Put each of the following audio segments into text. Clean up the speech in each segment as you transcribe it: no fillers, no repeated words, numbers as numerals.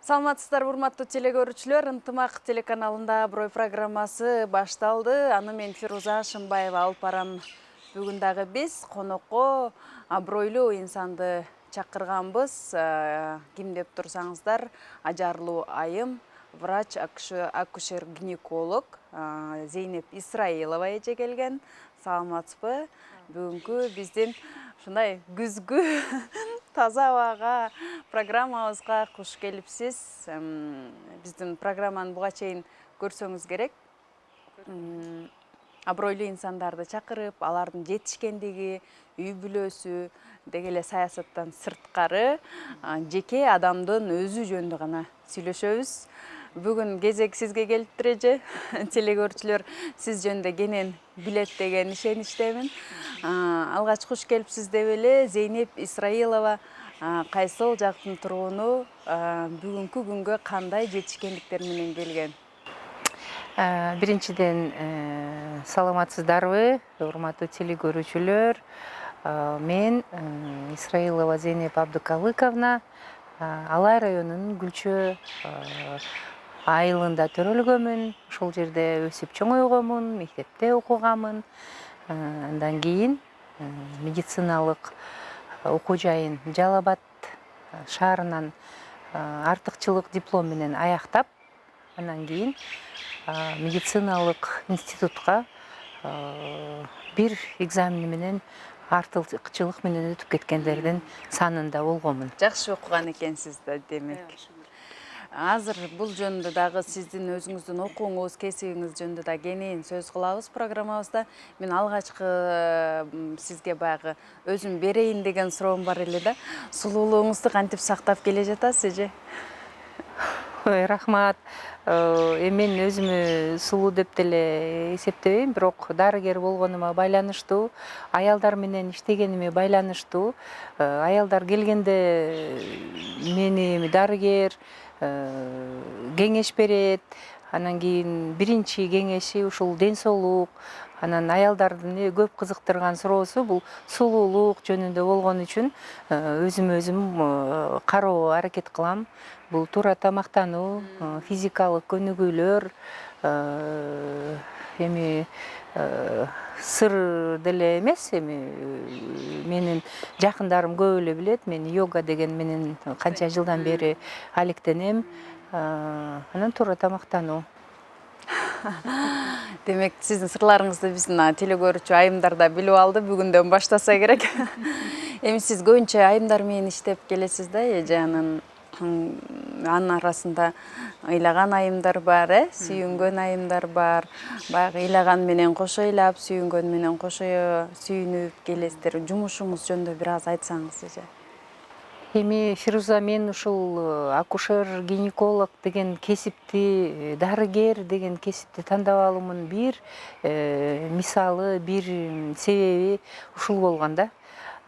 Саламатсыздар, урматтуу телекөрүүчүлөр. Ынтымак телеканалында Аброй программасы башталды. Аны мен Фируза Шымбаева алып барам. Бүгүн дагы биз конокко абройлуу инсанды чакырганбыз. Ким деп турсаңыздар, ажарлуу айым, врач, акушер-гинеколог Зейнеп Исраилова эже келген. Саламатсызбы? Бүгүнкү биздин ушундай күзгү таза абага программабызга куш келипсиз. Биздин программаны буга чейин көрсөңүз керек. Абройлуу инсандарды чакырып, алардын жетишкендиги, үй бүлөсү, деги эле саясаттан сырткары жеке адамдын өзү жөнүндө гана сүйлөшөбүз. Бүгүн кезек сизге келиптир эже. Телекөрүүчүлөр сиз жөнүндө кенен билет деген ишеничтемин. Алгач куш келипсиз деп эле Зейнеп Исраилова кайсыл жактын тургуну, бүгүнкү күнгө кандай жетишкендиктер менен келген? Биринчиден саламатсыздарбы, урматтуу телекөрүүчүлөр. Мен Исраилова Зейнеп Абдыкалыковна, Алай районунун Гүлчө айылында төрөлгөмүн. Ошол жерде өсүп чоңойгомун, мектепте окугамын. Андан кийин медициналык окуу жайын Жалал Абад шаарынан артыкчылык диплом менен аяктап, андан кийин медициналык институтка бир экзамен менен артыкчылык менен өтүп кеткендердин санында болгомун. Жакшы окуган экенсиз да, демек. Азыр бул жөнүндө дагы сиздин өзүңүздүн окууңуз, кесибиңиз жөнүндө да кенен сөз кылабыз программабызда. Мен алгачкы сизге баягы өзүм берейин деген суроом бар эле да. Сулуулугуңузду кантип сактап келе жатасыз эже? Рахмат. Мен өзүмө сулуу деп деле эсептебейм, бирок дарыгер болгонума байланыштуу, аялдар менен иштегениме байланыштуу, аялдар келгенде мени дарыгер кеңеш берет. Анан кийин биринчи кеңеши ушул ден соолук, анан аялдардын көп кызыктырган суроосу бул сулуулук жөнүндө болгон үчүн өзүм кароого аракет кылам. Бул туура тамактануу, физикалык көнүгүүлөр, эми сыр деле эмес, эми менин жакындарым көп эле билет. Мен йога деген менен канча жылдан бери алектенем. Анан туура тамактануу. Демек, сиздин сырларыңызды биздин телекөрүүчү айымдар да билип алды. Бүгүндөн баштаса керек. Эми сиз көбүнчө айымдар менен иштеп келесиз да, эже. Анын арасында ыйлаган айымдар бар, сүйүнгөн айымдар бар. Баягы ыйлаган менен кошо ыйлап, сүйүнгөн менен кошо сүйүнүп келесиздер. Жумушуңуз жөнүндө бир аз айтсаңыз эже. Эми Фируза, мен ушул акушер-гинеколог деген кесипти, дарыгер деген кесипти тандап алуумун бир мисалы, бир себеби ушул болгон да.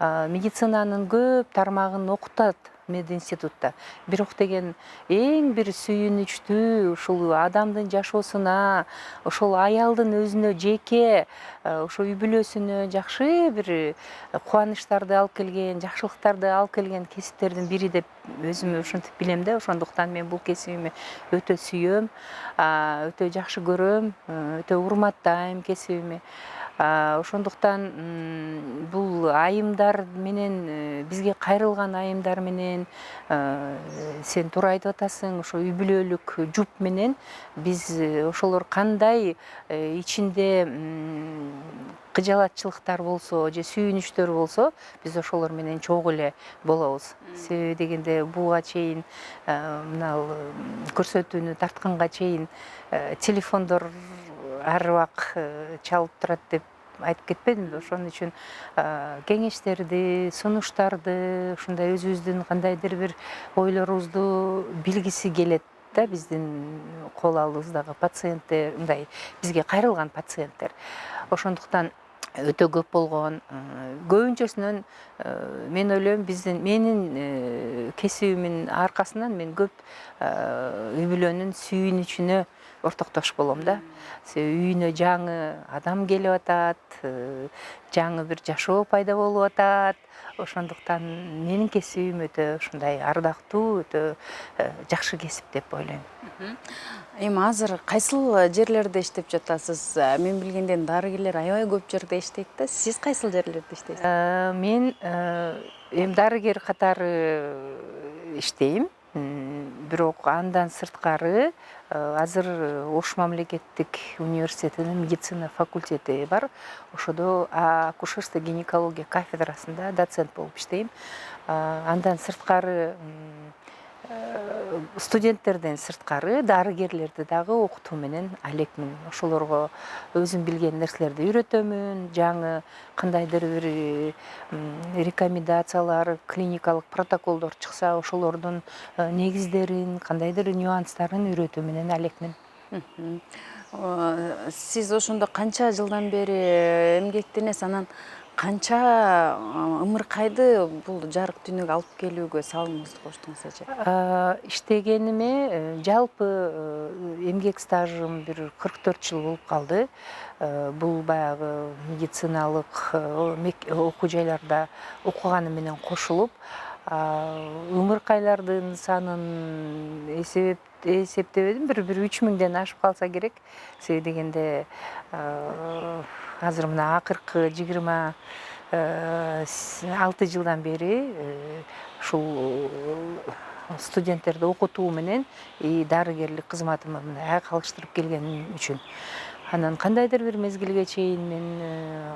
Медицинанын көп тармагын окутат мединститутта. Бирок деген эң бир сүйүнүчтүү ушул адамдын жашоосуна, ошол аялдын өзүнө жеке, ошо үй бүлөсүнө жакшы бир кубанычтарды алып келген, жакшылыктарды алып келген кесиптердин бири деп өзүмө ушинтип билем да. Ошондуктан мен бул кесибимди өтө сүйөм, өтө жакшы көрөм, өтө урматтайм кесибимди. Ошондуктан бул айымдар менен, бизге кайрылган айымдар менен, сен туура айтып атасың, ошо үй бүлөлүк жуп менен биз ошолор кандай ичинде кыжалатчылыктар болсо же сүйүнүчтөр болсо, биз ошолор менен чогуу эле болобуз. Себеби дегенде буга чейин мына көрсөтүүнү тартканга чейин телефондор ар убак чалып турат деп айтып кетпедимби? Ошон үчүн кеңештерди, сунуштарды, ушундай өзүбүздүн кандайдыр бир ойлорубузду билгиси келет да биздин кол алдыбыздагы пациенттер, мындай бизге кайрылган пациенттер. Ошондуктан өтө көп болгон. Көбүнчөсүнөн мен ойлойм, менин кесибимдин аркасынан мен көп үй бүлөнүн сүйүнүчүнө ортоктош болом да. Үйүнө жаңы адам келип атат, жаңы бир жашоо пайда болуп атат. Ошондуктан менин кесибим өтө ушундай ардактуу, өтө жакшы кесип деп ойлойм. Эми азыр кайсыл жерлерде иштеп жатасыз? Мен билгенден дарыгерлер аябай көп жерде иштейт да. Сиз кайсыл жерлерде иштейсиз? Мен эми дарыгер катары иштейм. Бирок андан сырткары азыр Ош мамлекеттик университетинин медицина факультети бар. Ошодо акушерство гинекология кафедрасында доцент болуп иштейм. Андан сырткары студенттерден сырткары дарыгерлерди дагы окутуу менен алекмин. Ошолорго өзүм билген нерселерди үйрөтөмүн, жаңы кандайдыр бир рекомендациялар, клиникалык протоколдор чыкса, ошолордун негиздерин, кандайдыр нюанстарын үйрөтүү менен алекмин. Сиз ошондо канча жылдан бери эмгектенесиз, анан канча ымыркайды бул жарык дүйнөгө алып келүүгө салымыңызды коштуңуз эже? Иштегениме жалпы эмгек стажым бир 44 жыл болуп калды. Бул баягы медициналык окуу жайларда окуганым менен кошулуп, ымыркайлардын санын эсептебедим, бир 3000ден ашып калса керек. Себеби дегенде азыр мына акыркы 26 жылдан бери ушул студенттерди окутуу менен дарыгерлик кызматымды мындай калыштырып келгеним үчүн. Анан кандайдыр бир мезгилге чейин мен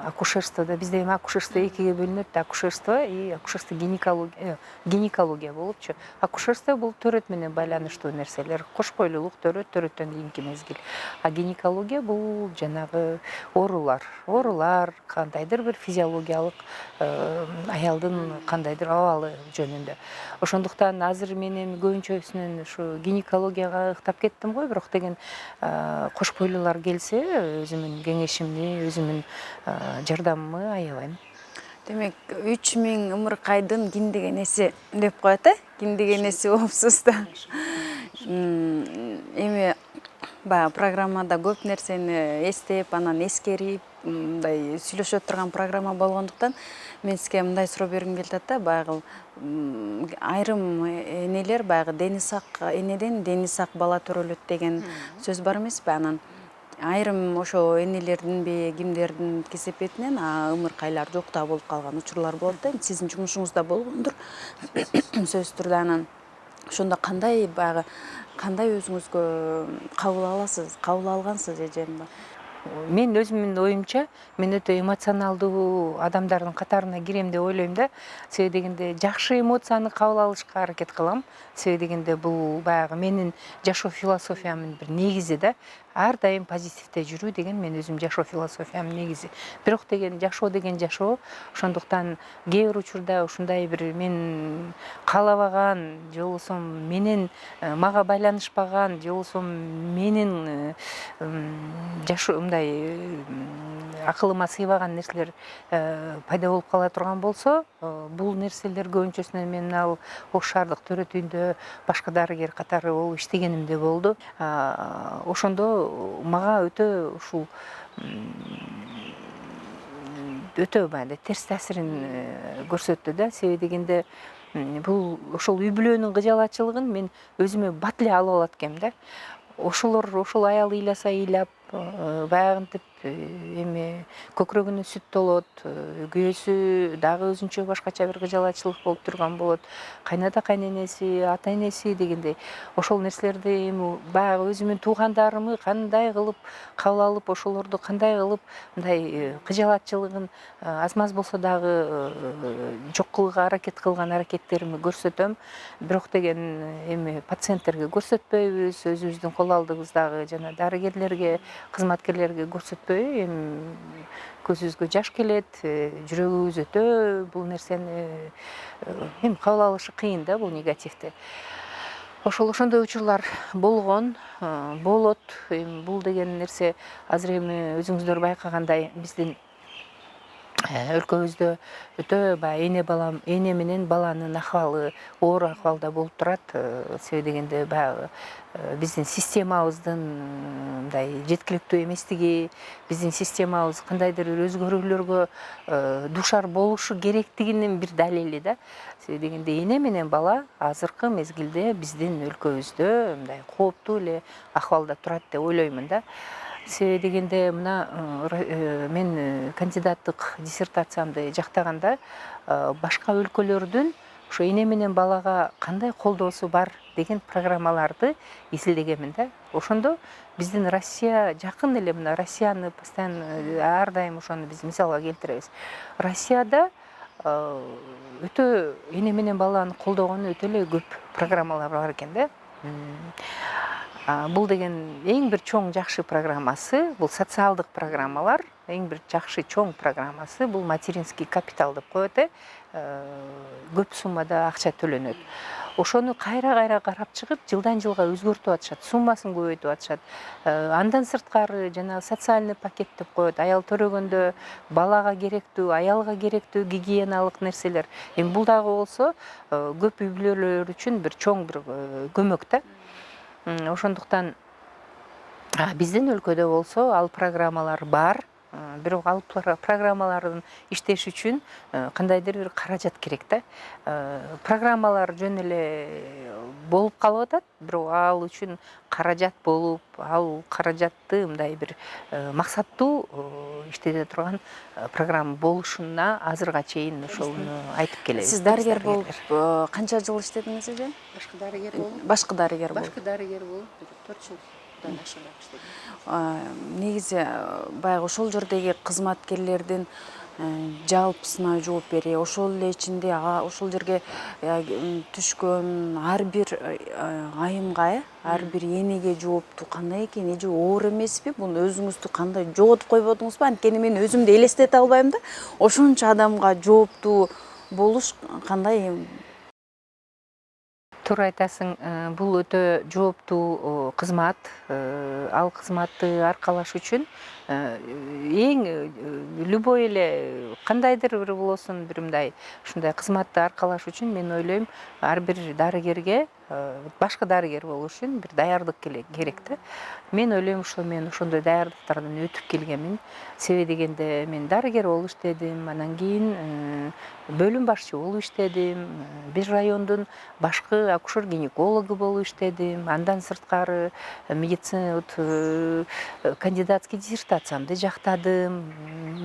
акушерстводо, бизде эми акушерство экиге бөлүнөт да, акушерство и акушерство гинекология болупчу. Акушерство бул төрөт менен байланыштуу нерселер, кош бойлуулук төрөт, төрөттөн кийинки мезгил. А гинекология бул жанагы оорулар, кандайдыр бир физиологиялык аялдын кандайдыр абалы жөнүндө. Ошондуктан азыр мен эми көбүнчөсүнөн ушу гинекологияга ыктап кеттим го, бирок деген кош бойлуулар келсе, өзүмдүн кеңешимди, өзүмдүн жардамымы аябайм. Демек, 3000 ымыркайдын киндик энеси деп коет, киндик энеси болупсуз да. Эми баягы программада көп нерсени эстеп, анан эскерип, мындай сүйлөшө турган программа болгондуктан мен сизге мындай суроо бергим келип атат да, баягы айрым энелер баягы дени сак энеден дени сак бала төрөлөт деген сөз бар эмеспи? Анан айрым ошо энелердинби, кимдердин кесепетинен ымыркайлар жокта болуп калган учурлар болот да. Сиздин жумушуңузда болгондур сөзсүз түрдө. Анан ошондо кандай өзүңүзгө кабыл аласыз, кабыл алгансыз эжемди? Мен өзүмдүн оюмча, мен өтө эмоционалдуу адамдардын катарына кирем деп ойлойм да. Себеби дегенде жакшы эмоцияны кабыл алышка аракет кылам. Себеби дегенде бул баягы менин жашоо философиямдын бир негизи да. Ар дайым позитивде жүрүү деген мен өзүм жашоо философиямдын негизи. Бирок деген жашоо, ошондуктан кээ бир учурда ушундай бир мен каалабаган, же болбосо менен мага байланышпаган, же болбосо менин жашоо мындай акылыма сыйбаган нерселер пайда болуп кала турган болсо, бул нерселер көбүнчөсүнөн мен ал Ош шаардык төрөт үйүндө башка дарыгер катары болуп иштегенимде болду. Ошондо мага өтө ушул өтө терс таасирин көрсөттү да. Себеби дегенде бул ошол үй бүлөнүн кыжалачылыгын мен өзүмө бат эле алып алат экенмин да. Ошол аял ыйласа ыйлап, баягынтип эми көкүрөгүнө сүт толот, күйөөсү дагы өзүнчө башкача бир кыжалачылык болуп турган болот. Кайната кайненеси, ата энеси дегендей ошол нерселерди эми баягы өзүмдүн туугандарымы кандай кылып кабыл алып, ошолорду кандай кылып мындай кыжалачылыгын аз маз болсо дагы жок кылууга аракет кылган аракеттеримди көрсөтөм. Бирок деген эми пациенттерге көрсөтпөйбүз, өзүбүздүн кол алдыбыздагы жана дарыгерлерге, кызматкерлерге көрсөтпөй, эми көзүбүзгө жаш келет, жүрөгүбүз өтө бул нерсени эми кабыл алышы кыйын да, бул негативди. Ошондой учурлар болгон, болот. Эми бул деген нерсе азыр эми өзүңүздөр байкагандай биздин өлкөбүздө өтө баягы эне менен баланын акыбалы оор акыбалда болуп турат. Себеби дегенде баягы биздин системабыздын мындай жеткиликтүү эместиги, биздин системабыз кандайдыр бир өзгөрүүлөргө дуушар болушу керектигинин бир далили да. Себеби дегенде эне менен бала азыркы мезгилде биздин өлкөбүздө мындай кооптуу эле акыбалда турат деп ойлоймун да. Себеби дегенде мына мен кандидаттык диссертациямды жактаганда башка өлкөлөрдүн ошо эне менен балага кандай колдоосу бар деген программаларды изилдегенмин да. Ошондо биздин Россия жакын эле, мына Россияны постоянно ар дайым ошону биз мисалга келтиребиз. Россияда өтө эне менен баланы колдогон өтө эле көп программалар бар экен да. Бул деген эң бир чоң жакшы программасы, бул социалдык программалар, эң бир жакшы чоң программасы бул материнский капитал деп коет, көп суммада акча төлөнөт. Ошону кайра карап чыгып, жылдан жылга өзгөртүп атышат, суммасын көбөйтүп атышат. Андан сырткары жана социальный пакет деп коет, аял төрөгөндө балага керектүү, аялга керектүү гигиеналык нерселер. Эми бул дагы болсо көп үй бүлөлөр үчүн бир чоң бир көмөк да. Ошондуктан биздин өлкөдө болсо ал программалар бар, бирок ал программалардын иштеш үчүн кандайдыр бир каражат керек да. Программалар жөн эле болуп калып атат, бирок ал үчүн каражат болуп, ал каражатты мындай бир максаттуу иштете турган программа болушуна азырга чейин ошону айтып келебиз. Сиз дарыгер болуп канча жыл иштедиңиз эже? Башкы дарыгер болуп. Башкы дарыгер болуп. Башкы дарыгер болуп 4 жылдан ашыгыраак иштедим. Негизи баягы ошол жердеги кызматкерлердин жалпысына жооп бере, ошол эле ичинде ошол жерге түшкөн ар бир айымга, ар бир энеге жооптуу кандай экен, эже оор эмеспи? Буну өзүңүздү кандай жоготуп койбодуңузбу? Анткени мен өзүмдү элестете албайм да. Ошончо адамга жооптуу болуш кандай? Туура айтасың, бул өтө жооптуу кызмат. Ал кызматты аркалаш үчүн эң любой эле кандайдыр бир болосун бир мындай ушундай кызматты аркалаш үчүн мен ойлойм, ар бир дарыгерге, башкы дарыгер болуш үчүн бир даярдык керек да. Мен ойлойм, мен ошондой даярдыктардан өтүп келгенмин. Себеби дегенде мен дарыгер болуп иштедим, анан кийин бөлүм башчы болуп иштедим, бир райондун башкы акушер-гинекологу болуп иштедим. Андан сырткары медицина кандидатский диссертациямды жактадым.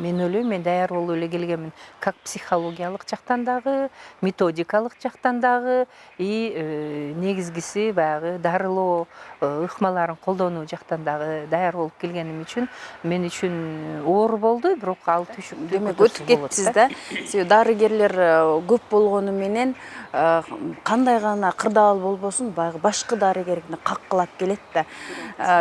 Мен ойлойм, мен даяр болуп эле келгенмин. Как психологиялык жактан дагы, методикалык жактан дагы, и негизгиси баягы дарылоо ыкмаларын колдонуу жактан дагы даяр болуп келгеним үчүн мен үчүн оор болду, бирок ал түшүп демек өтүп кеттиз да. Себеби дарыгерлер көп болгону менен кандай гана кырдаал болбосун, баягы башкы дарыгерди каккылап келет да.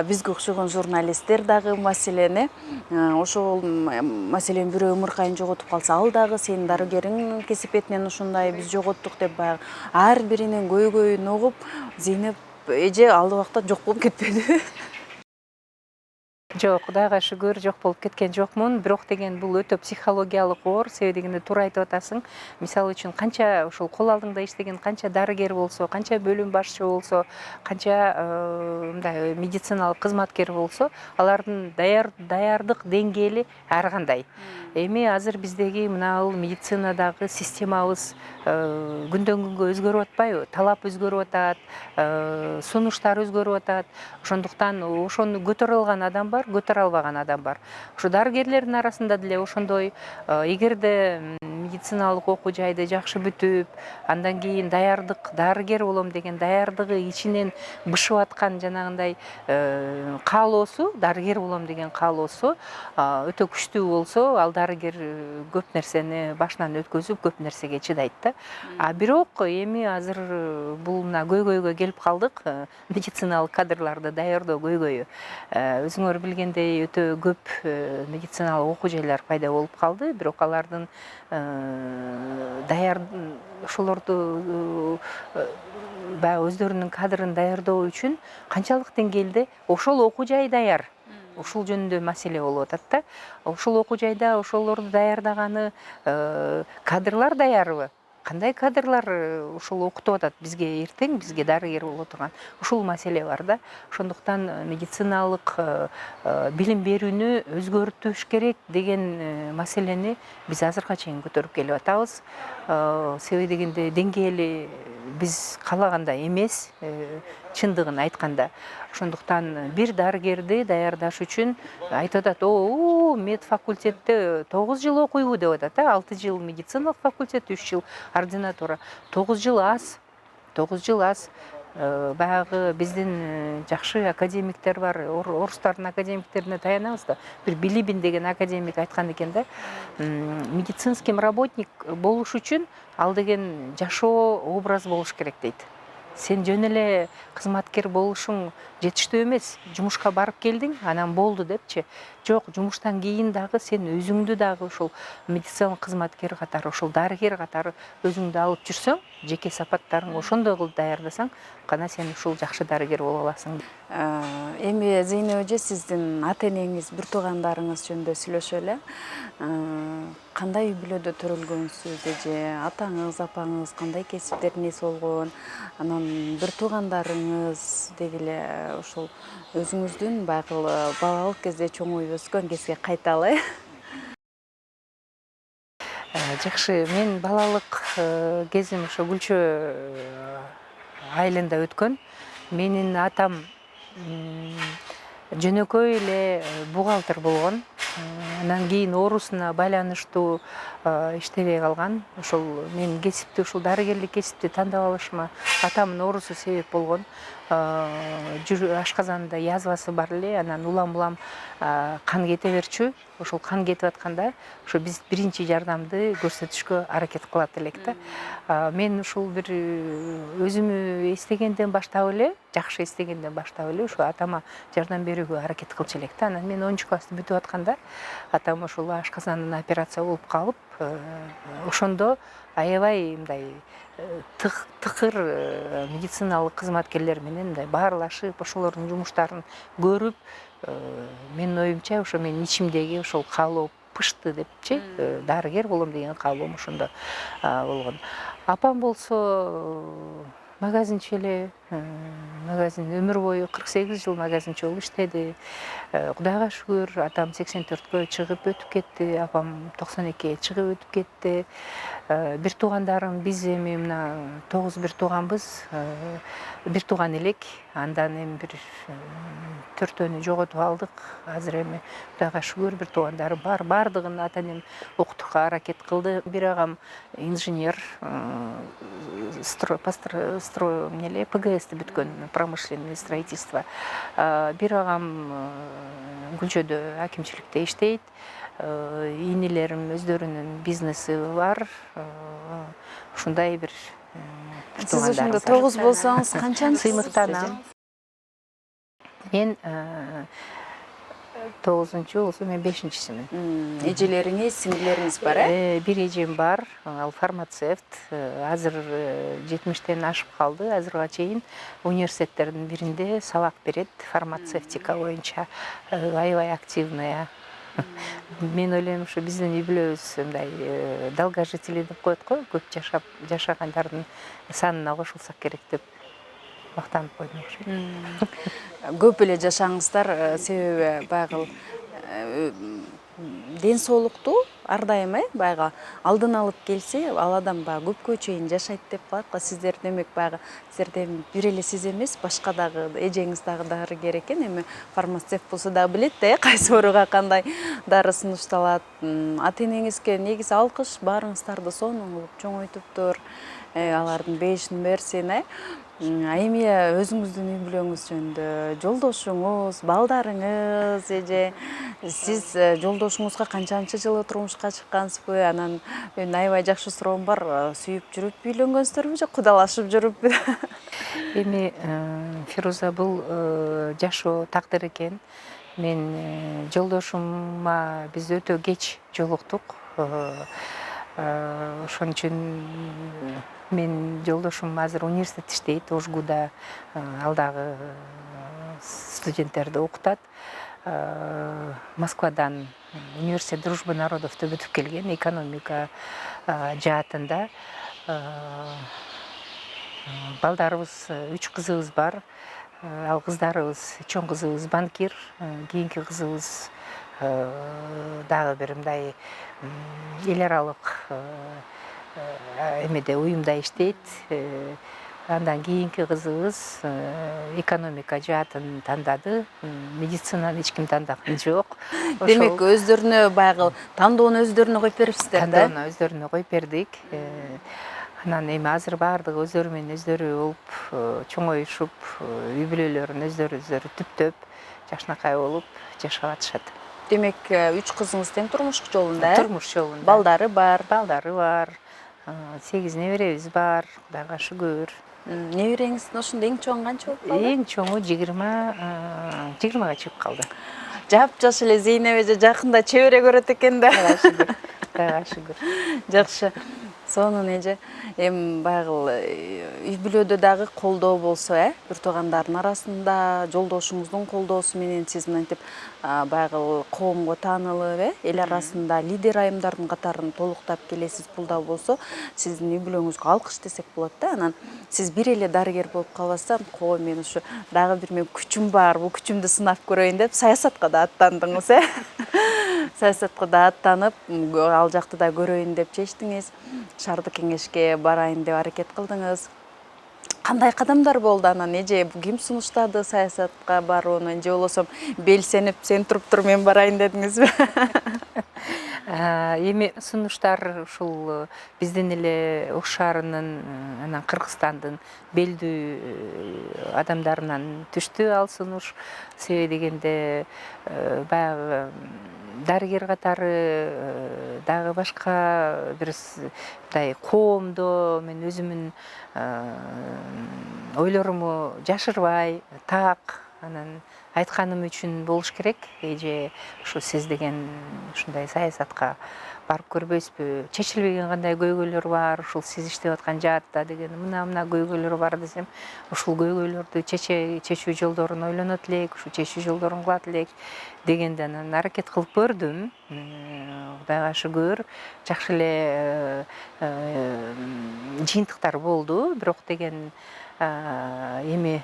Бизге окшогон журналисттер дагы маселени, ошол маселени бирөө ымыркайын жоготуп калса, ал дагы сенин дарыгериң кесипетинен ушундай биз жоготтук деп баягы ар биринин көйгөйүн угуп, Зейнеп эже ал убакта жок болуп кетпеди? Жок, Кудайга шүгүр, жок болуп кеткен жокмун. Бирок деген бул өтө психологиялык оор. Себеби дегенде туура айтып атасың. Мисалы үчүн канча ушул кол алдыңда иштеген канча дарыгер болсо, канча бөлүм башчы болсо, канча мындай медициналык кызматкер болсо, алардын даярдык деңгээли ар кандай. Эми азыр биздеги мына медицинадагы системабыз күндөн күнгө өзгөрүп атпайбы? Талап өзгөрүп атат, сунуштар өзгөрүп атат. Ошондуктан ошону көтөрө алган адам бар, көтөрө албаган адам бар. Ошо дарыгерлердин арасында деле ошондой, эгерде медициналык окуу жайды жакшы бүтүп, андан кийин дарыгер болом деген даярдыгы ичинен бышып аткан жанагындай каалоосу, дарыгер болом деген каалоосу өтө күчтүү болсо, ал дарыгер көп нерсени башынан өткөзүп, көп нерсеге чыдайт да. Бирок эми азыр бул мына көйгөйгө келип калдык, медициналык кадрларды даярдоо көйгөйү. Өзүңөр билгендей, өтө көп медициналык окуу жайлар пайда болуп калды, бирок алардын ошолорду баягы өздөрүнүн кадрын даярдоо үчүн канчалык деңгээлде ошол окуу жай даяр. ушул жөнүндө маселе болуп атат да. Ошол окуу жайда ошолорду даярдаганы кадрлар даярбы? Кандай кадрлар ушул окутуп атат бизге эртең, бизге дарыгер боло турган ушул маселе бар да. Ошондуктан медициналык билим берүүнү өзгөртүш керек деген маселени биз азыркыга чейин көтөрүп келип атабыз. Себеби дегенде деңгээли биз каалагандай эмес, чындыгын айтканда. Ошондуктан бир дарыгерди даярдаш үчүн айтып атат, мед факультетте 9 жыл окуйбу деп атат, 6 жыл медициналык факультет, 3 жыл ординатура. 9 жыл аз. 9 жыл аз. Баягы биздин жакшы академиктер бар, орустардын академиктерине таянабыз да. Бир Билибин деген академик айткан экен да, медицинский работник болуш үчүн ал деген жашоо образ болуш керек дейт. Сен жөн эле кызматкер болушуң жетиштүү эмес, жумушка барып келдиң, анан болду депчи. Жок, жумуштан кийин дагы сен өзүңдү дагы ушул медициналык кызматкер катары, ушул дарыгер катары өзүңдү алып жүрсөң, жеке сапаттарың ошондой кылып даярдасаң, гана сен ушул жакшы дарыгер боло аласың. Эми Зейнеп эже, сиздин ата энеңиз, бир туугандарыңыз жөнүндө сүйлөшөлү. Кандай үй бүлөдө төрөлгөнсүз эже? Атаңыз, апаңыз кандай кесиптердин ээси болгон? Анан бир туугандарыңыз деги эле ошол өзүңүздүн баягы балалык кезде чоңоюп өскөн кезге кайталы. Жакшы, мен балалык кезим ошо Гүлчө айылында өткөн. Менин атам жөнөкөй эле бухгалтер болгон. Анан кийин оорусуна байланыштуу иштебей калган. Ошол мен кесипти, ушул дарыгерлик кесипти тандап алышыма атамдын оорусу себеп болгон. Ашказанында язвасы бар эле, анан улам-улам кан кете берчү. Ошол кан кетип атканда, ошо биз биринчи жардамды көрсөтүшкө аракет кылат элек да. Мен ушул бир өзүмү эстегенден баштап эле, жакшы эстегенден баштап эле ушу атама жардам берүүгө аракет кылчу элек да. Анан мен 10 классты бүтүп атканда атам ошол ашказанын операция болуп калып, ошондо аябай мындай тыкыр медициналык кызматкерлер менен мындай баарлашып, ошолордун жумуштарын көрүп, менин оюмча ошо менин ичимдеги ошол каалоо пышты депчи, дарыгер болом деген каалоом ошондо болгон. Апам болсо магазинчи эле, магазин өмүр бою 48 жыл магазинчи болуп иштеди. Кудайга шүгүр, атам 84кө чыгып өтүп кетти, апам 92 чыгып өтүп кетти. Бир туугандарым, биз эми мына 9 бир тууганбыз, бир тууган элек, андан эми бир 4-өнү жоготуп алдык. Азыр эми Кудайга шүгүр бир туугандарым бар, бардыгын ата энем окутууга аракет кылды. Бир агам инженер, ПГСти бүткөн, промышленное строительство. Бир агам Гүлчөдө акимчиликте иштейт. Ийнелерим өздөрүнүн бизнеси бар. Ушундай бир Сиз ошондо 9 болсоңуз канчанчы сыймыктанам? Мен 9-чу болсо мен 5-чисимин. Эжелериңиз, сиңдилериңиз бар, Бир эжем бар, ал фармацевт. Азыр 70-тен ашып калды. Азырга чейин университеттердин биринде сабак берет, фармацевтика боюнча. Аябай активная. Мен ойлойм, ушу биздин үй бүлөбүз мындай долгожители деп коет го, көп жашагандардын санына кошулсак керек деп мактанып койдум окшойт. Көп эле жашаңыздар, себеби баягы ден соолукту ар дайым баягы алдын алып келсе, ал адам баягы көпкө чейин жашайт деп калат го. Сиздер демек баягы сиздерде бир эле сиз эмес, башка дагы эжеңиз дагы дарыгер экен. Эми фармацевт болсо дагы билет да, кайсы ооруга кандай дары сунушталат. Ата энеңизге негизи алкыш, баарыңыздарды сонун кылып чоңойтуптур. Алардын бешин берсин, Эми өзүңүздүн үй бүлөңүз жөнүндө, жолдошуңуз, балдарыңыз эже, сиз жолдошуңузга канчанчы жылы турмушка чыккансызбы? Анан мен аябай жакшы суроом бар, сүйүп жүрүп үйлөнгөнсүздөр же кудалашып жүрүппү? Эми Фируза, бул жашоо тагдыр экен. Мен жолдошумма биз өтө кеч жолуктук. Ошон үчүн мен жолдошум азыр университет иштейт, Ожгуда, ал дагы студенттерди окутат. Москвадан университет дружбы народовду бүтүп келген экономика жаатында. Балдарыбыз 3 кызыбыз бар. Ал кыздарыбыз, чоң кызыбыз банкир, кийинки кызыбыз дагы бир мындай эл аралык эмеде уюмда иштейт. Андан кийинки кызыбыз экономика жаатын тандады. Медицинаны эч ким тандаган жок. Демек өздөрүнө баягы тандоону өздөрүнө коюп берипсиздер да? Тандоону өздөрүнө коюп бердик. Анан эми азыр баардыгы өздөрү менен өздөрү болуп чоңоюшуп, үй бүлөлөрүн өздөрү түптөп, жакшынакай болуп жашап атышат. Демек 3 кызыңыз тең турмуш жолунда, Турмуш жолунда. Балдары бар. Балдары бар. 8 неберебиз бар, Кудайга шүгүр. Небереңиздин ошондо эң чоң канча болуп калды? Эң чоңу 20га чыгып калды. Жапжаш эле Зейнеп эже жакында чебере көрөт экен да. Кудайга шүгүр. Жакшы. Сонун эже. Эми баягы үй бүлөдө дагы колдоо болсо, бир туугандардын арасында жолдошуңуздун колдоосу менен сиз мынтип баягы коомго таанылып, эл арасында лидер айымдардын катарын толуктап келесиз. Бул да болсо сиздин үй бүлөңүзгө алкыш десек болот да. Анан сиз бир эле дарыгер болуп калбастан, мен ушу дагы бир мен күчүм бар, бул күчүмдү сынап көрөйүн деп саясатка да аттандыңыз, Саясатка да аттанып, ал жакты да көрөйүн деп чечтиңиз. Шаардык кеңешке барайын деп аракет кылдыңыз. Кандай кадамдар болду анан? Эже ким сунуштады саясатка барууну? Же болбосо белсенип, сен туруп тур, мен барайын дедиңизби? Эми сунуштар ушул биздин эле Ош шаарынын, анан Кыргызстандын белдүү адамдарынан түштү ал сунуш. Себеби дегенде баягы дарыгер катары дагы башка бир мындай коомдо мен өзүмдүн ойлоруму жашырбай, так анан айтканым үчүн болуш керек. Эже ушу сиз деген ушундай саясатка барып көрбөйсүзбү? Чечилбеген кандай көйгөйлөр бар, ушул сиз иштеп аткан жаатта деген мына көйгөйлөр бар десем, ушул көйгөйлөрдү чечүү жолдорун ойлонот элек, ушу чечүү жолдорун кылат элек дегенде анан аракет кылып көрдүм. Кудайга шүгүр, жакшы эле жыйынтыктар болду. Бирок деген эми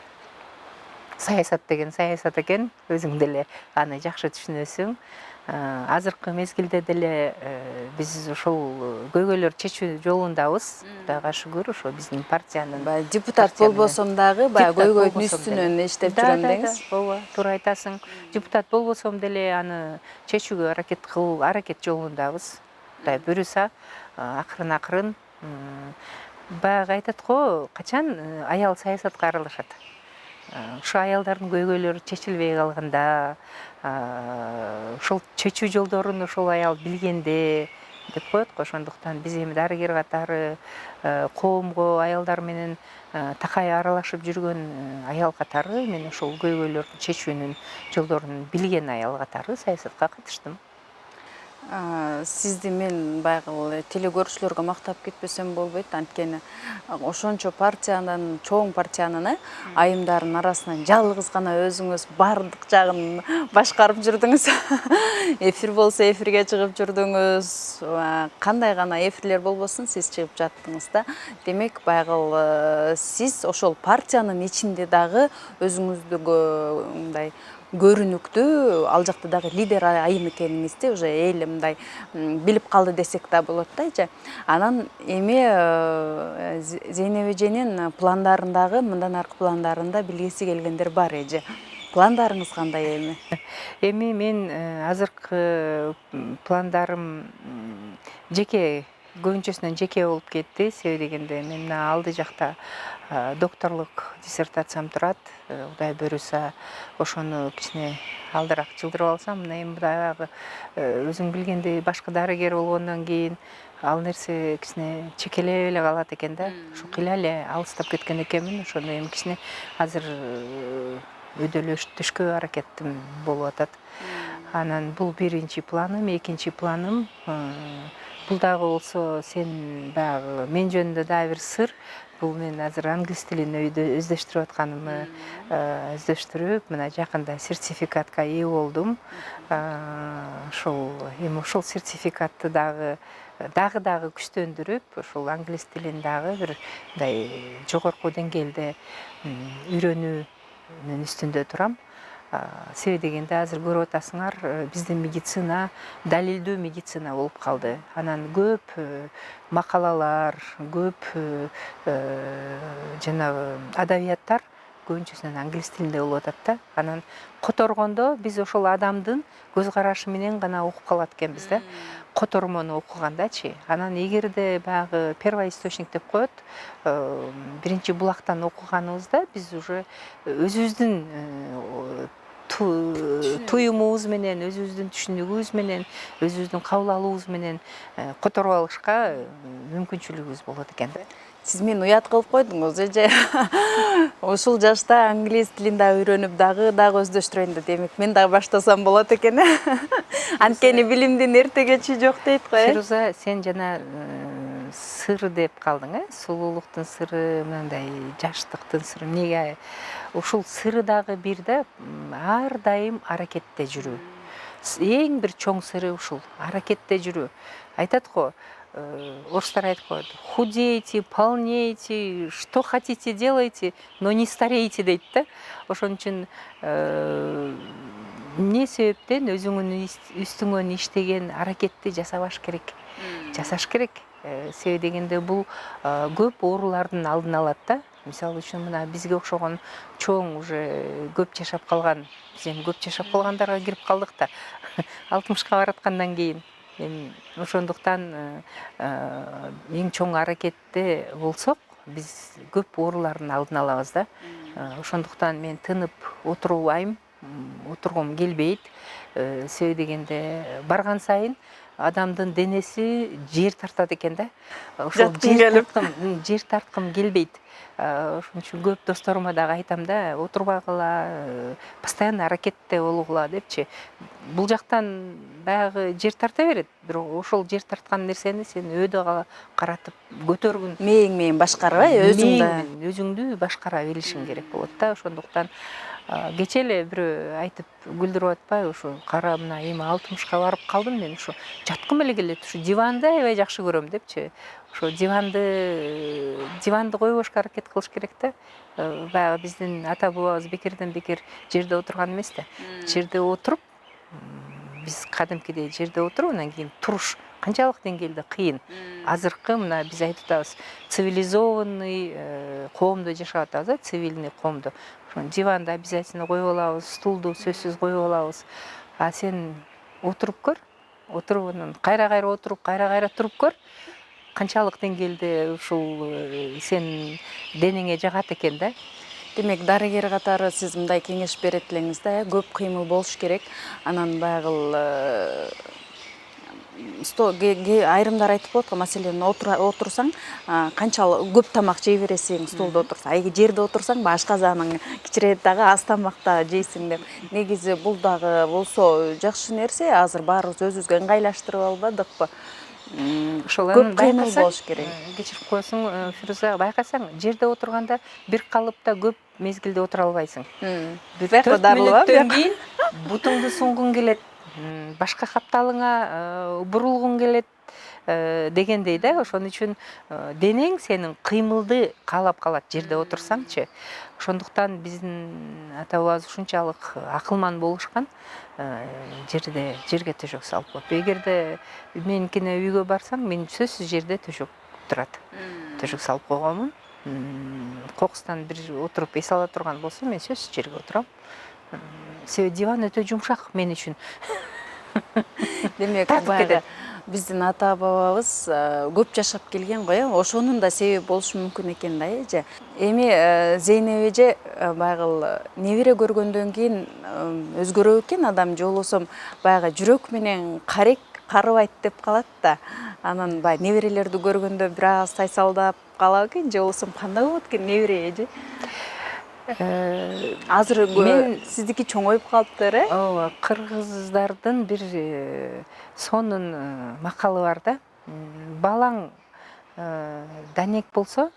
саясат деген саясат экен, өзүң деле аны жакшы түшүнөсүң. Азыркы мезгилде деле биз ошол көйгөйлөрдү чечүү жолундабыз. Кудайга шүгүр, ошо биздин партиянын депутат болбосом дагы баягы көйгөйдүн үстүнөн иштеп жүрөм деңиз. Ооба, туура айтасың. Депутат болбосом деле аны чечүүгө аракет жолундабыз. Кудай буюрса, акырын баягы айтат го, качан аял саясатка аралашат. Ушу аялдардын көйгөйлөрү чечилбей калганда, ошол чечүү жолдорун ошол аял билгенде деп коет го. Ошондуктан биз эми дарыгер катары коомго аялдар менен такай аралашып жүргөн аял катары, мен ошол көйгөйлөрдү чечүүнүн жолдорун билген аял катары саясатка катыштым. Сизди мен баягы телекөрүүчүлөргө мактап кетпесем болбойт. Анткени ошончо партиянын, чоң партиянын айымдарынын арасынан жалгыз гана өзүңүз бардык жагын башкарып жүрдүңүз. Эфир болсо эфирге чыгып жүрдүңүз. Кандай гана эфирлер болбосун, сиз чыгып жаттыңыз да. Демек баягы сиз ошол партиянын ичинде дагы өзүңүздү мындай көрүнүктүү, ал жакта дагы лидер айым экениңизди уже эл мындай билип калды десек да болот да эже. Анан эми Зейнеп эженин пландарындагы, мындан аркы пландарында билгиси келгендер бар эже. Пландарыңыз кандай эми? Эми мен азыркы пландарым жеке, көбүнчөсүнөн жеке болуп кетти. Себеби дегенде мен алды жакта докторлук диссертациям турат. Кудай буюрса, ошону кичине алдыраак жылдырып алсам, мына эми баягы өзүң билгендей башкы дарыгер болгондон кийин ал нерсе кичине чекелеп эле калат экен да. Ушу кыйла эле алыстап кеткен экенмин. Ошону эми кичине азыр өйдөлөштүрүшкө аракетим болуп атат. Анан бул биринчи планым, экинчи планым бул дагы болсо, сен баягы мен жөнүндө дагы бир сыр. Бул мен азыр англис тилин өйдө өздөштүрүп атканымы өздөштүрүп, мына жакында сертификатка ээ болдум. Ошол эми ошол сертификатты дагы күчтөндүрүп, ошол англис тилин дагы бир мындай жогорку деңгээлде үйрөнүүнүн үстүндө турам. Себеби дегенде азыр көрүп атасыңар, биздин медицина далилдүү медицина болуп калды. Анан көп макалалар, көп жанагы адабияттар көбүнчөсүнөн англис тилинде болуп атат да. Анан которгондо биз ошол адамдын көз карашы менен гана окуп калат экенбиз да. Котормону окугандачы. Анан эгерде баягы первоисточник деп коет, биринчи булактан окуганыбызда биз уже өзүбүздүн туюмубуз менен, өзүбүздүн түшүнүгүбүз менен, өзүбүздүн кабыл алуубуз менен которуп алышка мүмкүнчүлүгүбүз болот экен. Сиз мени уят кылып койдуңуз, эже. Ушул жашта англис тилин дагы үйрөнүп, дагы өздөштүрөйүн деп, демек мен дагы баштасам болот экен. Анткени билимдин эрте-кечи жок дейт го. Фируза, сен жана сыр деп калдың, сулуулуктун сыры, мындай жаштыктын сыры. Эмнеге ушул сыры дагы бир да, ар дайым аракетте жүрүү. Эң бир чоң сыры ушул, аракетте жүрүү. Айтат го, орустар айтып коет, худейте, полнейте, что хотите делайте, но не старейте дейт да. Ошон үчүн эмне себептен үстүңөн иштеген аракетти жасаш керек. Себеби дегенде бул көп оорулардын алдын алат да. Мисалы үчүн мына бизге окшогон чоң уже көп жашап калган, биз эми көп жашап калгандарга кирип калдык да. 60ка бараткандан кийин ошондуктан эң чоң аракетте болсок, биз көп оорулардын алдын алабыз да. Ошондуктан мен тынып отургум келбейт. Себеби дегенде барган сайын адамдын денеси жер тартат экен да. Ошол жер тарткым келбейт. Ошон үчүн көп досторума дагы айтам да, отурбагыла, постоянно аракетте болгула депчи. Бул жактан баягы жер тарта берет, бирок ошол жер тарткан нерсени сен өйдө каратып көтөргүн. Мээң менен башкарбай, өзүңдү башкара билишиң керек болот да. Ошондуктан кечээ эле бирөө айтып күлдүрүп атпайбы, ушу кара мына эми 60ка барып калдым мен, ушу жаткым эле келет, ушу диванды аябай жакшы көрөм депчи. Ошо диванды койбошко аракет кылыш керек да. Баягы биздин ата бабабыз бекерден бекер жерде отурган эмес да. Жерде отуруп, биз кадимкидей жерде отуруп, анан кийин туруш канчалык деңгээлде кыйын. Азыркы мына биз айтып атабыз, цивилизованный коомдо жашап атабыз да, цивильный коомдо. Диванды обязательно коюп алабыз, стулду сөзсүз коюп алабыз. А сен отуруп көр, анан кайра отуруп, кайра туруп көр. Канчалык деңгээлде ушул сен денеңе жагат экен да. Демек, дарыгер катары сиз мындай кеңеш берет элеңиз да, көп кыймыл болуш керек. Анан баягы айрымдар айтып коет го, маселен отурсаң, канчалык көп тамак жей бересиң стулда отурсаң. А эгер жерде отурсаң, ашказаның кичирейет дагы, аз тамак да жейсиң деп. Негизи бул дагы болсо жакшы нерсе. Азыр баарыбыз өзүбүзгө ыңгайлаштырып албадыкпы? Көп кыймыл болуш керек. Кечирип коесуң, Фируза, байкасаң, жерде отурганда бир калыпта көп мезгилде отура албайсың. 4 мүнөттөн кийин бутуңду сунгуң келет, башка капталыңа бурулгуң келет дегендей да. Ошон үчүн денең сенин кыймылды каалап калат жерде отурсаңчы. Ошондуктан биздин ата бабабыз ушунчалык акылман болушкан, жерге төшөк салып коет. Эгерде меникине үйгө барсаң, мен сөзсүз жерде төшөк турат. Төшөк салып койгонмун. Кокустан бир отуруп эс ала турган болсо, мен сөзсүз жерге отурам. Себеби диван өтө жумшак мен үчүн. Демек, биздин ата бабабыз көп жашап келген го, ошонун да себеби болушу мүмкүн экен да, эже. Эми Зейнеп эже баягы небере көргөндөн кийин өзгөрөбү экен адам, же болбосо баягы жүрөк менен карыбайт деп калат да. Анан баягы неберелерди көргөндө бир аз тайсалдап калабы экен, же болбосо кандай болот экен небере эже? Азыр сиздики чоңоюп калыптыр, Ооба, кыргыздардын бир сонун макалы бар да. Балаң данек болсо,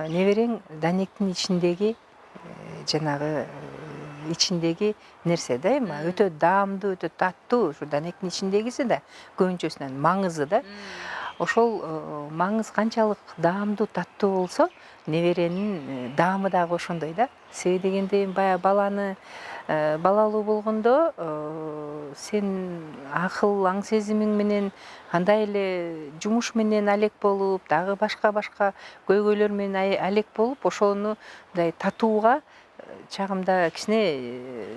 неберең Данектин ичиндеги жанагы ичиндеги нерсе да, эми өтө даамдуу, өтө таттуу, ушу Данектин ичиндегиси да көбүнчөсүнөн маңызы да. Ошол маңыз канчалык даамдуу, таттуу болсо, неберенин даамы дагы ошондой да. Себеби дегенде баягы балалуу болгондо сен акыл, аң сезимиң менен андай эле жумуш менен алек болуп, дагы башка көйгөйлөр менен алек болуп, ошону мындай татууга чагымда кичине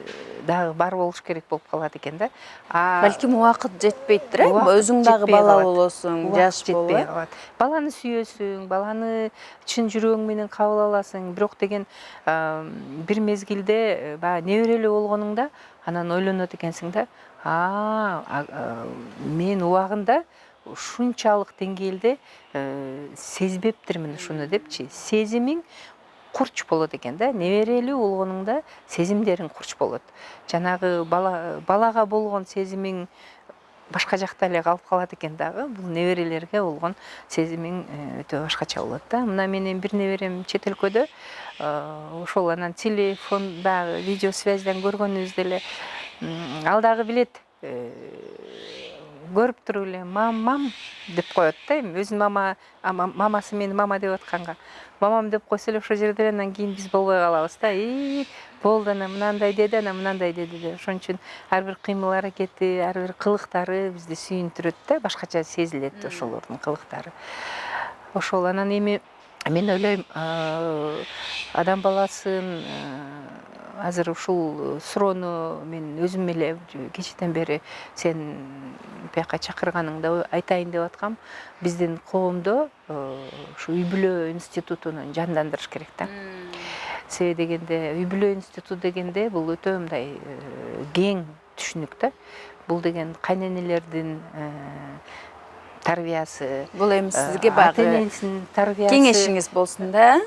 дагы бар болуш керек болуп калат экен да. Балким убакыт жетпейттир, Убакыт өзүң дагы жетпей балалуу калат. болосуң, жаш Жетпей болуп. калат. Баланы сүйөсүң, баланы чын жүрөгүң менен кабыл аласың. Бирок деген бир мезгилде баягы неберелүү болгонуңда анан ойлонот экенсиң да. Мен убагында ушунчалык деңгээлде сезбептирмин ушуну депчи. Сезимиң курч болот экен да. Неберелүү болгонуңда сезимдериң курч болот. Жанагы балага болгон сезимиң башка жакта эле калып калат экен дагы. Бул неберелерге болгон сезимиң өтө башкача болот да. Мына менин бир неберем чет өлкөдө, ошол анан телефон баягы видео связьдан көргөнүбүздө эле ал дагы билет. Көрүп туруп эле мам деп коет да. Эми өзүнүн мамасы мени мама деп атканга мамам деп койсо эле ошол жерде эле анан кийин биз болбой калабыз да. Болду, анан мынандай деди, анан мынандай деди деп. Ошон үчүн ар бир кыймыл аракети, ар бир кылыктары бизди сүйүндүрөт да, башкача сезилет ошолордун кылыктары. Ошол анан эми мен ойлойм, адам баласын азыр ушул суроону мен өзүм эле кечээден бери сен бияка чакырганыңда айтайын деп аткам. Биздин коомдо ушу үй бүлө институтун жандандырыш керек да. Себеби дегенде үй бүлө институту дегенде бул өтө мындай кең түшүнүк да. Бул деген кайненелердин тарбиясы. Бул эми сизге багы кеңешиңиз болсун да.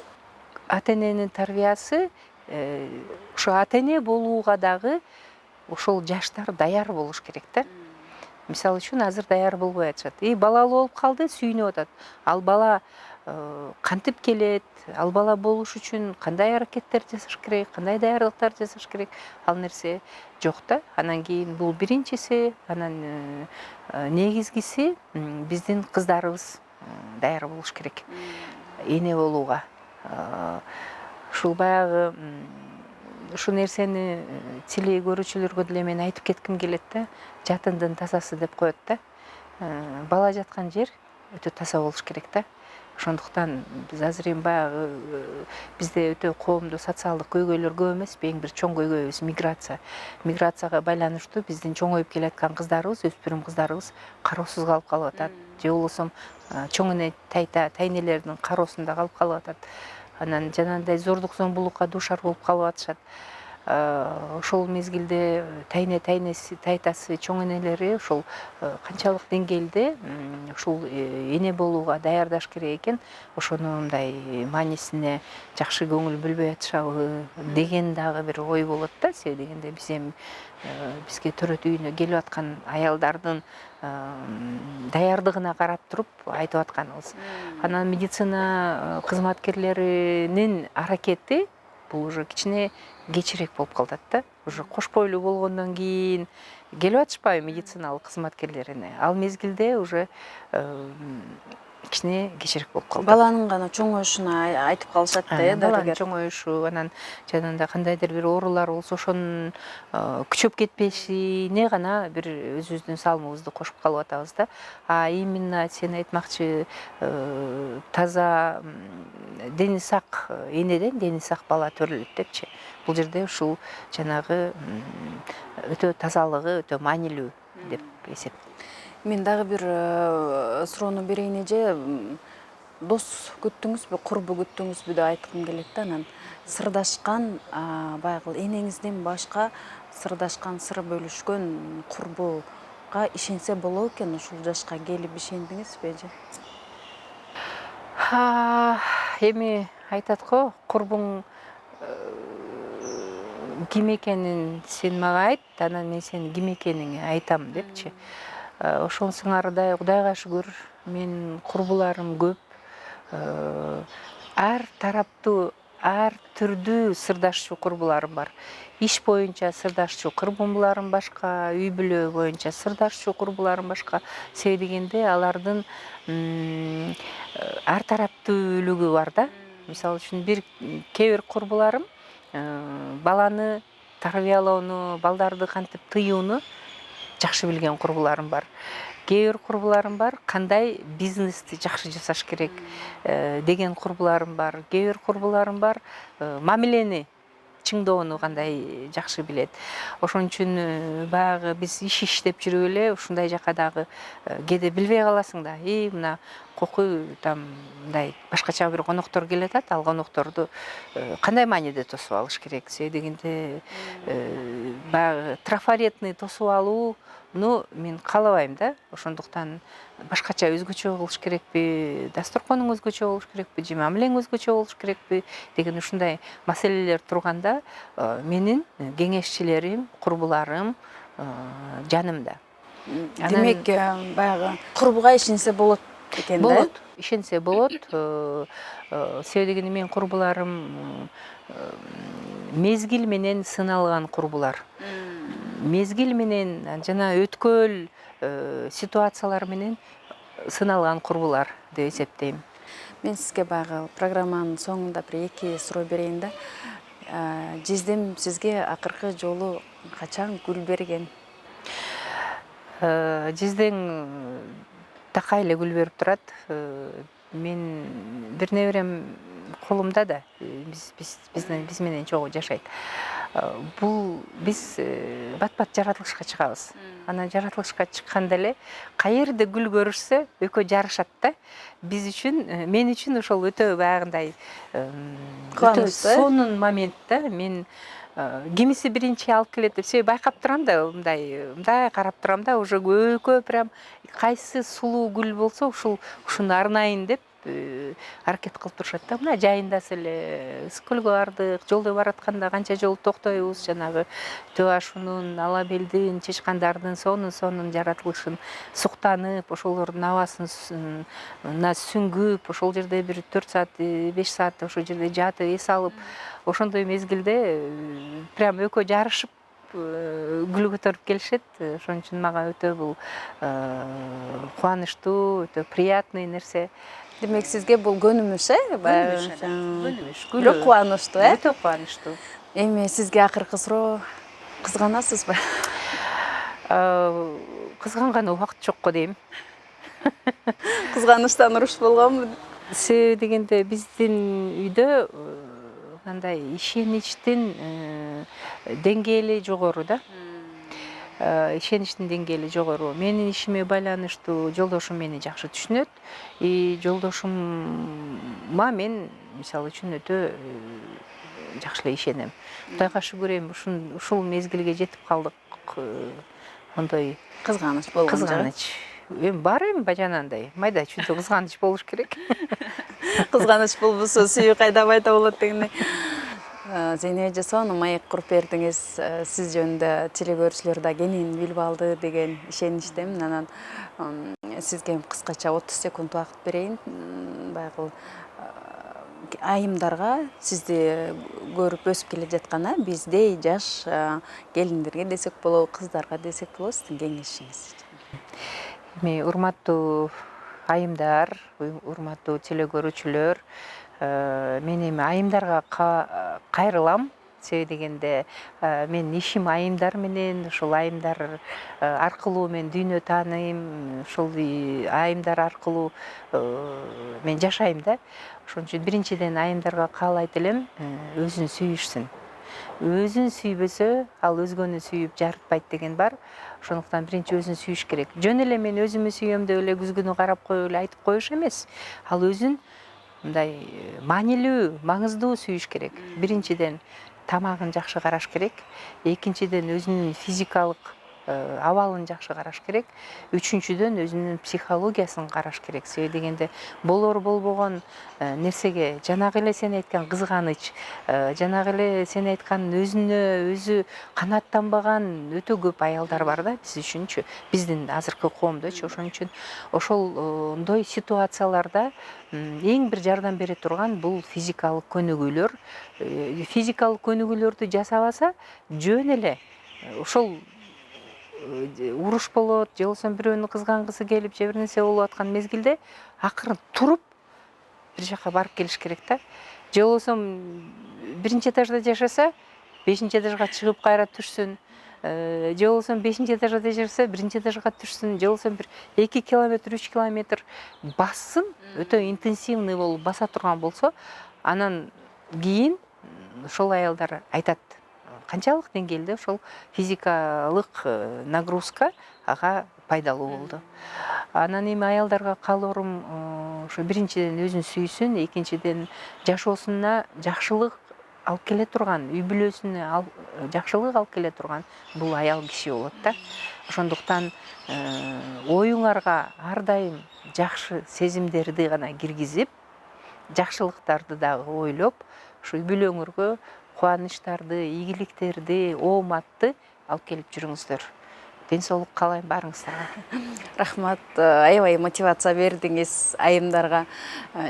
Ата-эненин тарбиясы, ошо ата-эне болууга дагы ошол жаштар даяр болуш керек да. Мисалы үчүн азыр даяр болбой атышат. Балалуу болуп калды, сүйүнүп атат. Ал бала кантип келет, ал бала болуш үчүн кандай аракеттер жасаш керек, кандай даярдыктар жасаш керек, ал нерсе жок да. Анан кийин бул биринчиси, анан негизгиси биздин кыздарыбыз даяр болуш керек эне болууга. Ушул баягы ушул нерсени теле көрүүчүлөргө деле мен айтып кетким келет да. Жатындын тазасы деп коет да. Бала жаткан жер өтө таза болуш керек да. Ошондуктан биз азыр эми баягы бизде өтө коомдо социалдык көйгөйлөр көп эмеспи? Эң бир чоң көйгөйүбүз миграция. Миграцияга байланыштуу биздин чоңоюп келаткан кыздарыбыз, өспүрүм кыздарыбыз кароосуз калып атат. Же болбосо чоң эне тайнелердин кароосунда калып атат. Анан жанагындай зордук зомбулукка дуушар болуп калып атышат. Ошол мезгилде тайнеси, тайтасы, чоң энелери ошол канчалык деңгээлде ушул эне болууга даярдаш керек экен, ошону мындай маанисине жакшы көңүл бөлбөй атышабы деген дагы бир ой болот да. Себеби дегенде биз эми бизге төрөт үйүнө келип аткан аялдардын даярдыгына карап туруп айтып атканыбыз. Анан медицина кызматкерлеринин аракети бул уже кичине кечирээк болуп калат да. Уже кош бойлуу болгондон кийин келип атышпайбы медициналык кызматкерлерине. Ал мезгилде уже кичине кечирээк болуп калды. Баланын гана чоңоюшуна айтып калышат да, баланын дарыгер. чоңоюшу, анан жанагындай кандайдыр бир оорулар болсо ошонун күчөп кетпешине гана бир өзүбүздүн салымыбызды кошуп калып атабыз да. Именно сен айтмакчы таза дени сак энеден дени сак бала төрөлөт депчи. Бул жерде ушул жанагы өтө тазалыгы өтө маанилүү деп эсептейм. Мен дагы бир суроону берейин эже. Дос күттүңүзбү, курбу күттүңүзбү деп айткым келет да. Анан сырдашкан, баягы энеңизден башка сырдашкан, сыр бөлүшкөн курбуга ишенсе болот экен. Ушул жашка келип ишендиңизби эже? Эми айтат го, курбуң ким экенин сен мага айт, анан мен сенин ким экениңи айтам депчи. Ошол сыңары Кудайга шүгүр, мен курбуларым көп. ар тараптуу, ар түрдүү сырдаштуу курбуларым бар. Иш боюнча сырдаштуу курбуларым башка, үй бүлө боюнча сырдаштуу курбуларым башка. Себеби дегенде алардын ар тараптуулугу бар да. Мисалы үчүн кээ бир курбуларым баланы тарбиялоону, балдарды кантип тыюуну жакшы билген курбуларым бар. Кээ бир курбуларым бар, кандай бизнести жакшы жасаш керек деген курбуларым бар. Кээ бир курбуларым бар, мамилени чыңдоону кандай жакшы билет. Ошон үчүн баягы биз иш иштеп жүрүп эле ушундай жакка дагы кээде билбей каласың да. Мына кокуй там мындай башкача бир коноктор келип атат, ал конокторду кандай мааниде тосуп алыш керек? Себеби дегенде баягы трафаретный тосуп алууну мен каалабайм да. Ошондуктан башкача өзгөчө кылыш керекпи, дасторконуң өзгөчө болуш керекпи, же мамилең өзгөчө болуш керекпи деген ушундай маселелер турганда менин кеңешчилерим, курбуларым жанымда. Демек, баягы курбуга ишенсе болот экен да? Болот, ишенсе болот. Себеби дегенде менин курбуларым мезгил менен сыналган курбулар. Мезгил менен жана өткөл ситуациялар менен сыналган курбулар деп эсептейм. Мен сизге баягы программанын соңунда бир 2 суроо берейин да. Жиздем сизге акыркы жолу качан гүл берген? Жиздең такай эле гүл берип турат. Мен бир неберем колумда да, биз менен чогуу жашайт. Бул биз бат-бат жаратылышка чыгабыз. Анан жаратылышка чыкканда эле каерде гүл көрүшсө экөө жарышат да. Биз үчүн, мен үчүн ошол өтө баягындай өтө сонун момент да. Мен кимиси биринчи алып келет деп себеби байкап турам да, мындай карап турам да, уже экөө прям кайсы сулуу гүл болсо ушуну арнайын деп аракет кылып турушат да. Мына жайындасы эле Ысык-көлгө бардык, жолдо баратканда канча жолу токтойбуз, жанагы төбө ашуунун, ала белдин, чычкандардын сонун жаратылышын суктанып, ошолордун абасына сүңгүп, ошол жерде бир 4 саат, 5 саат ошол жерде жатып эс алып, ошондой мезгилде прям экөө жарышып гүл көтөрүп келишет. Ошон үчүн мага өтө бул кубанычтуу, өтө приятный нерсе. Демек, сизге бул көнүмүш, Көнүмүш. Бирок кубанычтуу, Өтө кубанычтуу. Эми сизге акыркы суроо, кызганасызбы? Кызганган убакыт жокко дейм. Кызганычтан уруш болгонбу? Себеби дегенде биздин үйдө мындай ишеничтин деңгээли жогору да. Ишеничтин деңгээли жогору. Менин ишиме байланыштуу жолдошум мени жакшы түшүнөт. Жолдошумма мен мисалы үчүн өтө жакшы эле ишенем. Кудайга шүгүр, ушул мезгилге жетип калдык. Ондой Кызганыч болгон. Кызганыч. Бар бажанандай. Майда чүйдө кызганыч болуш керек. Кызганыч болбосо сүйүү кайда байта болот дегендей. Зейнеп эже, сонун маек куруп бердиңиз. Сиз жөнүндө телекөрүүчүлөр да кенен билип алды деген ишеничтемин. Анан сизге кыскача 30 секунд убакыт берейин. Баягы айымдарга, сизди көрүп өсүп келе жаткан биздей жаш келиндерге десек болобу, кыздарга десек болобу, сиздин кеңешиңиз? Эми урматтуу айымдар, урматтуу телекөрүүчүлөр, мен эми айымдарга кайрылам. Себеби дегенде мен ишим айымдар менен, ушул айымдар аркылуу мен дүйнө тааныйм, ушул айымдар аркылуу мен жашайм да. Ошон үчүн биринчиден айымдарга каалайт элем, өзүн сүйүшсүн. Өзүн сүйбөсө, ал өзгөнү сүйүп жарытпайт деген бар. Ошондуктан биринчи өзүн сүйүш керек. Жөн эле мен өзүмү сүйөм деп эле күзгүнү карап коюп эле айтып коюш эмес. Ал өзүн мындай маанилүү, маңыздуу сүйүш керек. Биринчиден тамагын жакшы караш керек. Экинчиден өзүнүн физикалык абалын жакшы караш керек. Үчүнчүдөн өзүнүн психологиясын караш керек. Себеби дегенде болор болбогон нерсеге жанагы эле сен айткан кызганыч, жанагы эле сен айткан өзүнө өзү канааттанбаган өтө көп аялдар бар да биз үчүнчү, биздин азыркы коомдочу. Ошон үчүн ошолдой ситуацияларда эң бир жардам бере турган бул физикалык көнүгүүлөр. Физикалык көнүгүүлөрдү жасабаса жөн эле ошол уруш болот, же болбосо бирөөнү кызгангысы келип, же бир нерсе болуп аткан мезгилде акырын туруп бир жака барып келиш керек да. Же болбосо биринчи этажда жашаса, 5-нчи этажга чыгып кайра түшсүн. Же болбосо 5-нчи этажда жашаса, 1-нчи этажга түшсүн. Же болбосо бир 2 километр, 3 километр бассын, өтө интенсивный болуп баса турган болсо, анан кийин ошол аялдар айтат, канчалык деңгээлде ошол физикалык нагрузка ага пайдалуу болду. Анан эми аялдарга каалоорум ошо биринчиден өзүн сүйсүн, экинчиден жашоосуна жакшылык алып келе турган, үй бүлөсүнө жакшылык алып келе турган бул аял киши болот да. Ошондуктан оюңарга ар дайым жакшы сезимдерди гана киргизип, жакшылыктарды дагы ойлоп, ушу үй бүлөңөргө кубанычтарды, ийгиликтерди, ооматты алып келип жүрүңүздөр. Ден соолук каалайм баарыңыздарга. Рахмат, аябай мотивация бердиңиз айымдарга.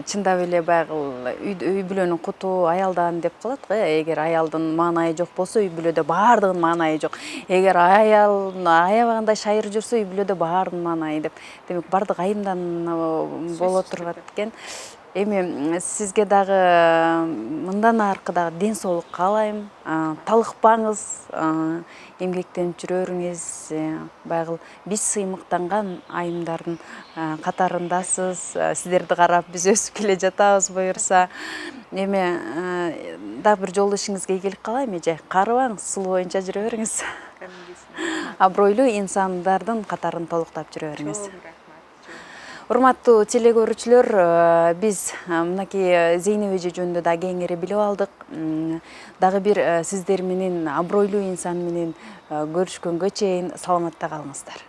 Чындап эле баягы үй бүлөнүн куту аялдан деп калат го. Эгер аялдын маанайы жок болсо, үй бүлөдө баардыгынын маанайы жок. Эгер аял аябагандай шайыр жүрсө, үй бүлөдө баардыгынын маанайы деп. Демек баардык айымдан боло турат экен. Эми сизге дагы мындан аркы дагы ден соолук каалайм. Талыкпаңыз, эмгектенип жүрөрүңүз. Баягы биз сыймыктанган айымдардын катарындасыз. Сиздерди карап биз өсүп келе жатабыз буюрса. Эми дагы бир жолдошуңузга ийгилик каалайм эже. Карыбаңыз, сулуу боюнча жүрө бериңиз. Абройлуу инсандардын катарын толуктап жүрө бериңиз. Урматтуу телекөрүүчүлөр, биз мынакей Зейнеп эже жөнүндө да кеңири билип алдык. Дагы бир сиздер менен абройлуу инсан менен көрүшкөнгө чейин саламатта калыңыздар.